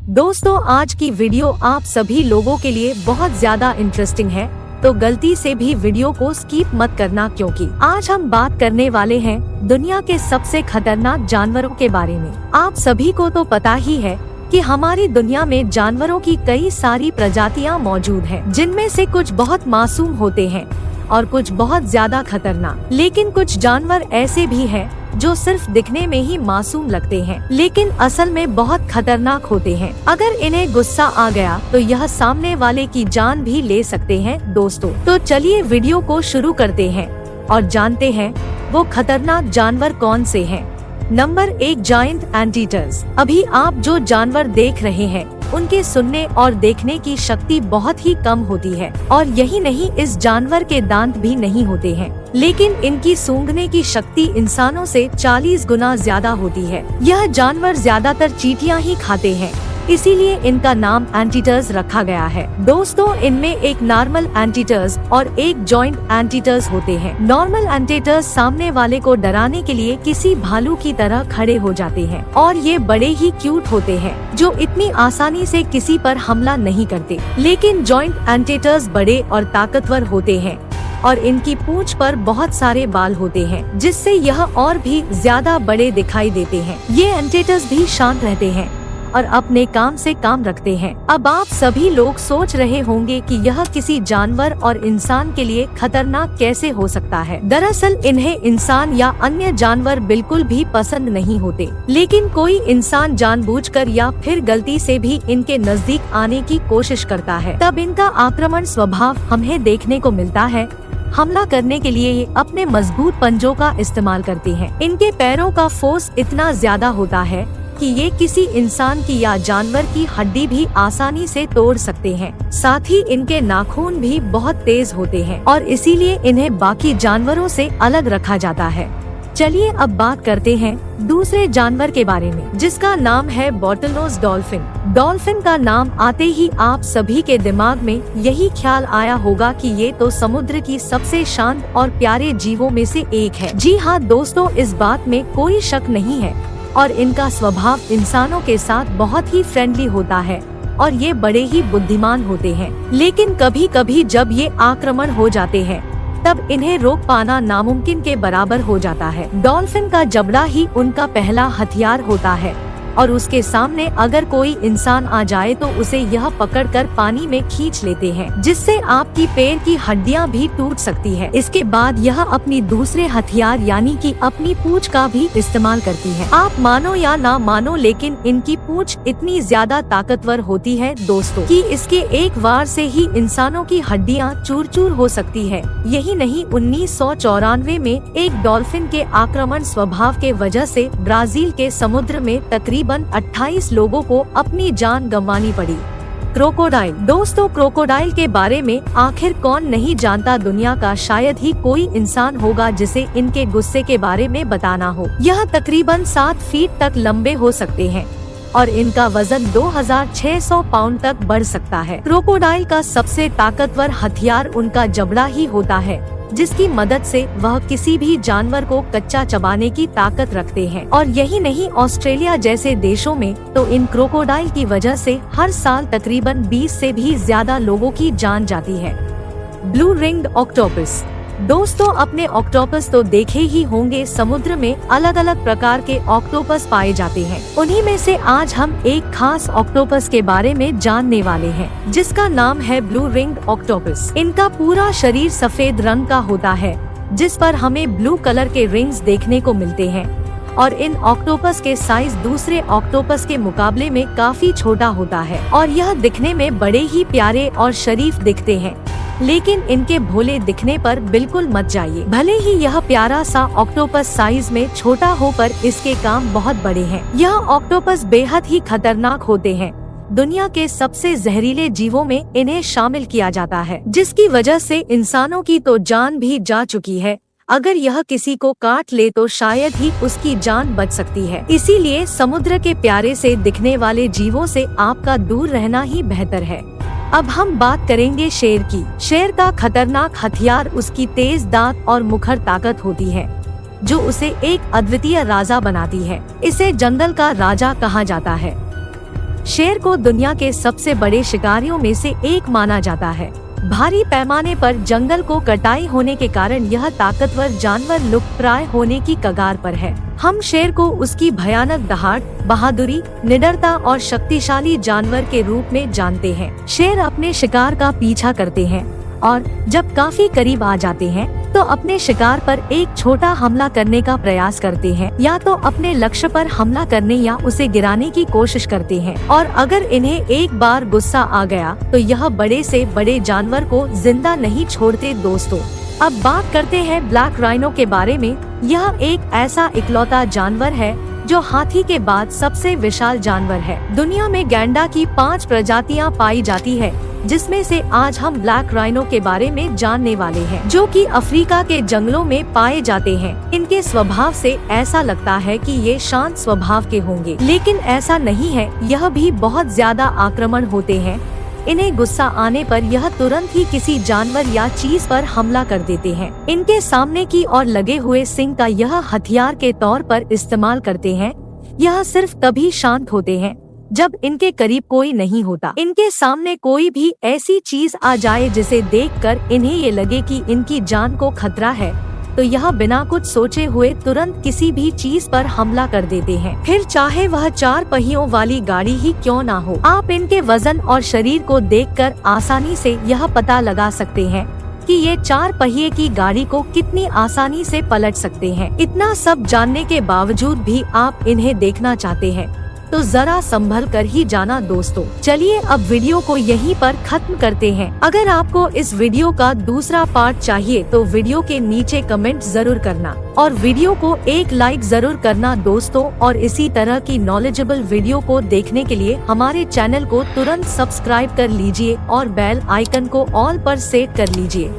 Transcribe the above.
दोस्तों, आज की वीडियो आप सभी लोगों के लिए बहुत ज्यादा इंटरेस्टिंग है, तो गलती से भी वीडियो को स्किप मत करना, क्योंकि आज हम बात करने वाले हैं दुनिया के सबसे खतरनाक जानवरों के बारे में। आप सभी को तो पता ही है कि हमारी दुनिया में जानवरों की कई सारी प्रजातियां मौजूद हैं, जिनमें से कुछ बहुत मासूम होते हैं और कुछ बहुत ज्यादा खतरनाक। लेकिन कुछ जानवर ऐसे भी हैं जो सिर्फ दिखने में ही मासूम लगते हैं, लेकिन असल में बहुत खतरनाक होते हैं। अगर इन्हें गुस्सा आ गया तो यह सामने वाले की जान भी ले सकते हैं। दोस्तों, तो चलिए वीडियो को शुरू करते हैं और जानते हैं वो खतरनाक जानवर कौन से हैं। Number 1, giant anteaters. अभी आप जो जानवर देख रहे हैं उनके सुनने और देखने की शक्ति बहुत ही कम होती है, और यही नहीं, इस जानवर के दांत भी नहीं होते हैं, लेकिन इनकी सूंघने की शक्ति इंसानों से 40 गुना ज्यादा होती है। यह जानवर ज्यादातर चींटियां ही खाते हैं, इसीलिए इनका नाम एंटीटर्स रखा गया है। दोस्तों, इनमें एक नॉर्मल एंटीटर्स और एक जॉइंट एंटीटर्स होते हैं। नॉर्मल एंटीटर्स सामने वाले को डराने के लिए किसी भालू की तरह खड़े हो जाते हैं, और ये बड़े ही क्यूट होते हैं, जो इतनी आसानी से किसी पर हमला नहीं करते। लेकिन जॉइंट एंटीटर्स बड़े और ताकतवर होते हैं, और इनकी पूंछ पर बहुत सारे बाल होते हैं, जिससे यह और भी ज्यादा बड़े दिखाई देते हैं। ये एंटीटर्स भी शांत रहते हैं और अपने काम से काम रखते हैं। अब आप सभी लोग सोच रहे होंगे कि यह किसी जानवर और इंसान के लिए खतरनाक कैसे हो सकता है। दरअसल इन्हें इंसान या अन्य जानवर बिल्कुल भी पसंद नहीं होते, लेकिन कोई इंसान जानबूझकर या फिर गलती से भी इनके नजदीक आने की कोशिश करता है, तब इनका आक्रामण स्वभाव हमें देखने को मिलता है। हमला करने के लिए ये अपने मजबूत पंजों का इस्तेमाल करते हैं। इनके पैरों का फोर्स इतना ज्यादा होता है कि ये किसी इंसान की या जानवर की हड्डी भी आसानी से तोड़ सकते हैं। साथ ही इनके नाखून भी बहुत तेज होते हैं, और इसीलिए इन्हें बाकी जानवरों से अलग रखा जाता है। चलिए अब बात करते हैं दूसरे जानवर के बारे में, जिसका नाम है बॉटलनोज डॉल्फिन। डॉल्फिन का नाम आते ही आप सभी के दिमाग में यही ख्याल आया होगा कि ये तो समुद्र की सबसे शांत और प्यारे जीवों में से एक है। जी हाँ दोस्तों, इस बात में कोई शक नहीं है, और इनका स्वभाव इंसानों के साथ बहुत ही फ्रेंडली होता है, और ये बड़े ही बुद्धिमान होते हैं। लेकिन कभी कभी जब ये आक्रामण हो जाते हैं, तब इन्हें रोक पाना नामुमकिन के बराबर हो जाता है। डॉल्फिन का जबड़ा ही उनका पहला हथियार होता है, और उसके सामने अगर कोई इंसान आ जाए तो उसे यह पकड़कर पानी में खींच लेते हैं, जिससे आपकी पैर की हड्डियां भी टूट सकती है। इसके बाद यह अपनी दूसरे हथियार यानी कि अपनी पूंछ का भी इस्तेमाल करती है। आप मानो या ना मानो, लेकिन इनकी पूंछ इतनी ज्यादा ताकतवर होती है दोस्तों कि इसके एक वार से ही इंसानों की हड्डियां चूर चूर हो सकती है। यही नहीं, 1994 में एक डॉल्फिन के आक्रामण स्वभाव के वजह से ब्राजील के समुद्र में तकरीबन 28 लोगों को अपनी जान गंवानी पड़ी। क्रोकोडाइल। दोस्तों, क्रोकोडाइल के बारे में आखिर कौन नहीं जानता। दुनिया का शायद ही कोई इंसान होगा जिसे इनके गुस्से के बारे में बताना हो। यह तकरीबन 7 फीट तक लंबे हो सकते हैं, और इनका वजन 2600 पाउंड तक बढ़ सकता है। क्रोकोडाइल का सबसे ताकतवर हथियार उनका जबड़ा ही होता है, जिसकी मदद से वह किसी भी जानवर को कच्चा चबाने की ताकत रखते हैं। और यही नहीं, ऑस्ट्रेलिया जैसे देशों में तो इन क्रोकोडाइल की वजह से हर साल तकरीबन 20 से भी ज्यादा लोगों की जान जाती है। Blue ringed octopus. दोस्तों, अपने ऑक्टोपस तो देखे ही होंगे। समुद्र में अलग अलग प्रकार के ऑक्टोपस पाए जाते हैं। उन्हीं में से आज हम एक खास ऑक्टोपस के बारे में जानने वाले हैं, जिसका नाम है ब्लू रिंग्ड ऑक्टोपस। इनका पूरा शरीर सफेद रंग का होता है, जिस पर हमें ब्लू कलर के रिंग्स देखने को मिलते हैं, और इन ऑक्टोपस के साइज दूसरे ऑक्टोपस के मुकाबले में काफी छोटा होता है, और यह दिखने में बड़े ही प्यारे और शरीफ दिखते हैं। लेकिन इनके भोले दिखने पर बिल्कुल मत जाइए। भले ही यह प्यारा सा ऑक्टोपस साइज में छोटा हो, पर इसके काम बहुत बड़े हैं। यह ऑक्टोपस बेहद ही खतरनाक होते हैं। दुनिया के सबसे जहरीले जीवों में इन्हें शामिल किया जाता है, जिसकी वजह से इंसानों की तो जान भी जा चुकी है। अगर यह किसी को काट ले तो शायद ही उसकी जान बच सकती है। इसीलिए समुद्र के प्यारे से दिखने वाले जीवों से आपका दूर रहना ही बेहतर है। अब हम बात करेंगे शेर की। शेर का खतरनाक हथियार उसकी तेज दांत और मुखर ताकत होती है, जो उसे एक अद्वितीय राजा बनाती है। इसे जंगल का राजा कहा जाता है। शेर को दुनिया के सबसे बड़े शिकारियों में से एक माना जाता है। भारी पैमाने पर जंगल को कटाई होने के कारण यह ताकतवर जानवर लुप्तप्राय होने की कगार पर है। हम शेर को उसकी भयानक दहाड़, बहादुरी, निडरता और शक्तिशाली जानवर के रूप में जानते हैं। शेर अपने शिकार का पीछा करते हैं और जब काफी करीब आ जाते हैं तो अपने शिकार पर एक छोटा हमला करने का प्रयास करते हैं, या तो अपने लक्ष्य पर हमला करने या उसे गिराने की कोशिश करते हैं। और अगर इन्हें एक बार गुस्सा आ गया तो यह बड़े से बड़े जानवर को जिंदा नहीं छोड़ते। दोस्तों, अब बात करते हैं ब्लैक राइनो के बारे में। यह एक ऐसा इकलौता जानवर है जो हाथी के बाद सबसे विशाल जानवर है। दुनिया में गैंडा की 5 प्रजातियां पाई जाती है, जिसमें से आज हम ब्लैक राइनो के बारे में जानने वाले हैं, जो कि अफ्रीका के जंगलों में पाए जाते हैं। इनके स्वभाव से ऐसा लगता है कि ये शांत स्वभाव के होंगे, लेकिन ऐसा नहीं है। यह भी बहुत ज्यादा आक्रामक होते हैं। इन्हें गुस्सा आने पर यह तुरंत ही किसी जानवर या चीज पर हमला कर देते हैं। इनके सामने की ओर लगे हुए सिंग का यह हथियार के तौर पर इस्तेमाल करते हैं। यह सिर्फ तभी शांत होते हैं जब इनके करीब कोई नहीं होता। इनके सामने कोई भी ऐसी चीज आ जाए जिसे देखकर इन्हें ये लगे कि इनकी जान को खतरा है, तो यह बिना कुछ सोचे हुए तुरंत किसी भी चीज पर हमला कर देते हैं, फिर चाहे वह 4 पहियों वाली गाड़ी ही क्यों ना हो। आप इनके वजन और शरीर को देखकर आसानी से यह पता लगा सकते हैं कि ये 4 पहिए की गाड़ी को कितनी आसानी से पलट सकते हैं। इतना सब जानने के बावजूद भी आप इन्हें देखना चाहते हैं, तो जरा संभल कर ही जाना दोस्तों। चलिए अब वीडियो को यहीं पर खत्म करते हैं। अगर आपको इस वीडियो का दूसरा पार्ट चाहिए तो वीडियो के नीचे कमेंट जरूर करना और वीडियो को एक लाइक जरूर करना दोस्तों। और इसी तरह की नॉलेजेबल वीडियो को देखने के लिए हमारे चैनल को तुरंत सब्सक्राइब कर लीजिए और बेल आइकन को ऑल पर सेट कर लीजिए।